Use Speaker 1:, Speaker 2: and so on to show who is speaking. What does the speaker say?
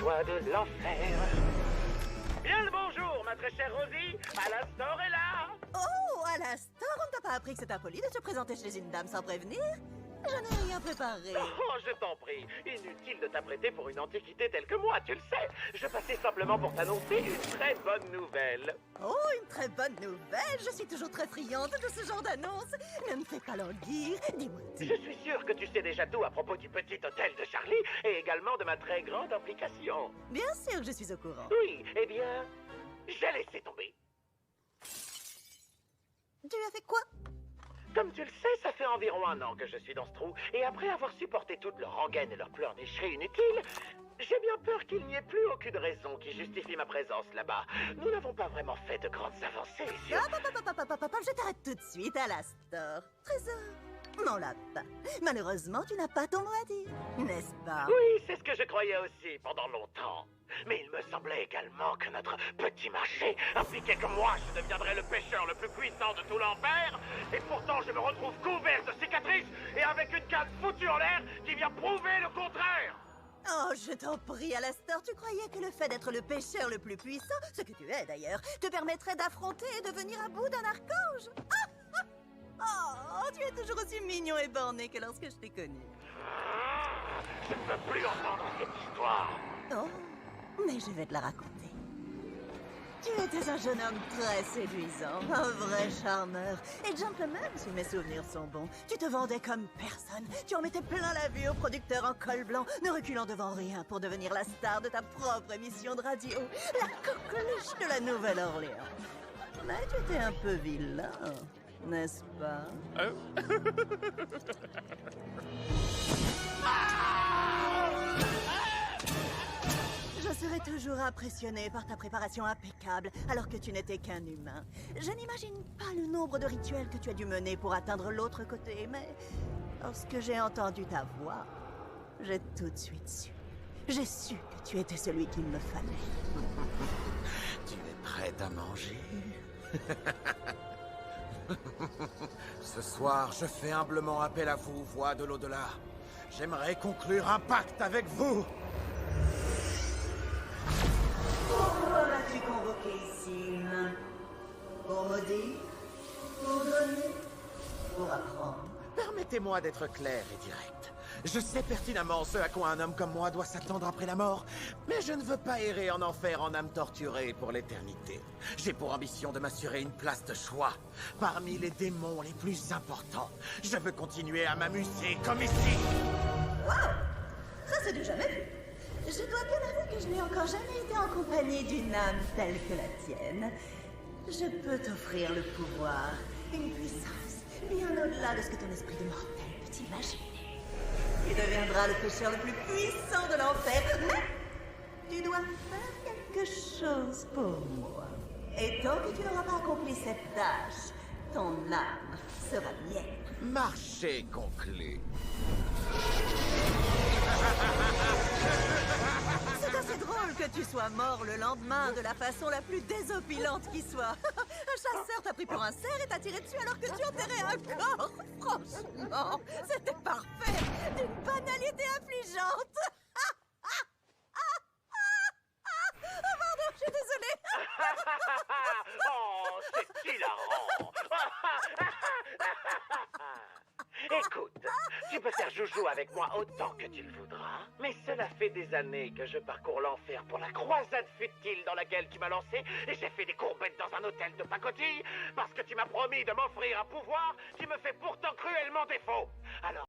Speaker 1: joies de l'enfer. Bien le bonjour, ma très chère Rosie. Alastor est là.
Speaker 2: Oh, Alastor, on ne t'a pas appris que c'est impoli de se présenter chez une dame sans prévenir? Je n'ai rien préparé.
Speaker 1: Oh, je t'en prie. Inutile de t'apprêter pour une antiquité telle que moi, tu le sais. Je passais simplement pour t'annoncer une très bonne nouvelle.
Speaker 2: Oh, une très bonne nouvelle. Je suis toujours très friande de ce genre d'annonce. Ne me fais pas languir. Dis-moi tout.
Speaker 1: Je suis sûr que tu sais déjà tout à propos du petit hôtel de Charlie et également de ma très grande implication.
Speaker 2: Bien sûr que je suis au courant.
Speaker 1: Oui, eh bien, j'ai laissé tomber.
Speaker 2: Tu as fait quoi?
Speaker 1: Comme tu le sais, ça fait environ 1 an que je suis dans ce trou, et après avoir supporté toute leur rengaine et leur pleurnicherie inutile, j'ai bien peur qu'il n'y ait plus aucune raison qui justifie ma présence là-bas. Nous n'avons pas vraiment fait de grandes avancées sur...
Speaker 2: Je t'arrête tout de suite, Alastor. Trésor, mon lapin. Malheureusement, tu n'as pas ton mot à dire, n'est-ce pas?
Speaker 1: Oui, c'est ce que je croyais aussi pendant longtemps. Mais il me semblait également que notre petit marché impliquait que moi, je deviendrais le pêcheur le plus puissant de tout l'enfer. Et pourtant, je me retrouve couvert de cicatrices et avec une canne foutue en l'air qui vient prouver le contraire.
Speaker 2: Oh, je t'en prie, Alastor, tu croyais que le fait d'être le pêcheur le plus puissant, ce que tu es d'ailleurs, te permettrait d'affronter et de venir à bout d'un archange? Oh, tu es toujours aussi mignon et borné que lorsque je t'ai connu.
Speaker 1: Je ne peux plus entendre cette histoire.
Speaker 2: Oh, mais je vais te la raconter. Tu étais un jeune homme très séduisant, un vrai charmeur. Et gentleman, si mes souvenirs sont bons. Tu te vendais comme personne. Tu en mettais plein la vue aux producteurs en col blanc, ne reculant devant rien pour devenir la star de ta propre émission de radio. La coqueluche de la Nouvelle-Orléans. Mais tu étais un peu vilain, n'est-ce pas? Je serai toujours impressionné par ta préparation impeccable, alors que tu n'étais qu'un humain. Je n'imagine pas le nombre de rituels que tu as dû mener pour atteindre l'autre côté, mais lorsque j'ai entendu ta voix, j'ai tout de suite su. J'ai su que tu étais celui qu'il me fallait.
Speaker 3: Tu es prête à manger? Ce soir, je fais humblement appel à vous, voix de l'au-delà. J'aimerais conclure un pacte avec vous.
Speaker 2: Pourquoi m'as-tu convoqué ici, humain? Pour maudire? Pour donner? Pour apprendre?
Speaker 3: Permettez-moi d'être clair et direct. Je sais pertinemment ce à quoi un homme comme moi doit s'attendre après la mort, mais je ne veux pas errer en enfer en âme torturée pour l'éternité. J'ai pour ambition de m'assurer une place de choix parmi les démons les plus importants. Je veux continuer à m'amuser comme ici.
Speaker 2: Wow! Ça, c'est du jamais vu. Je dois bien avouer que je n'ai encore jamais été en compagnie d'une âme telle que la tienne. Je peux t'offrir le pouvoir, une puissance, bien au-delà de ce que ton esprit de mortel peut imaginer. Tu deviendras le pêcheur le plus puissant de l'enfer, mais tu dois faire quelque chose pour moi. Et tant que tu n'auras pas accompli cette tâche, ton âme sera mienne.
Speaker 3: Marché conclu.
Speaker 2: C'est assez drôle que tu sois mort le lendemain de la façon la plus désopilante qui soit. Un chasseur t'a pris pour un cerf et t'a tiré dessus alors que tu enterrais un corps. Franchement, c'était parfait, d'une banalité affligeante. Oh pardon, je suis désolée.
Speaker 1: Oh, c'est hilarant. Écoute, tu peux faire joujou avec moi autant que tu le voudras, mais cela fait des années que je parcours l'enfer pour la croisade futile dans laquelle tu m'as lancé, et j'ai fait des courbettes dans un hôtel de pacotille parce que tu m'as promis de m'offrir un pouvoir qui me fait pourtant cruellement défaut. Alors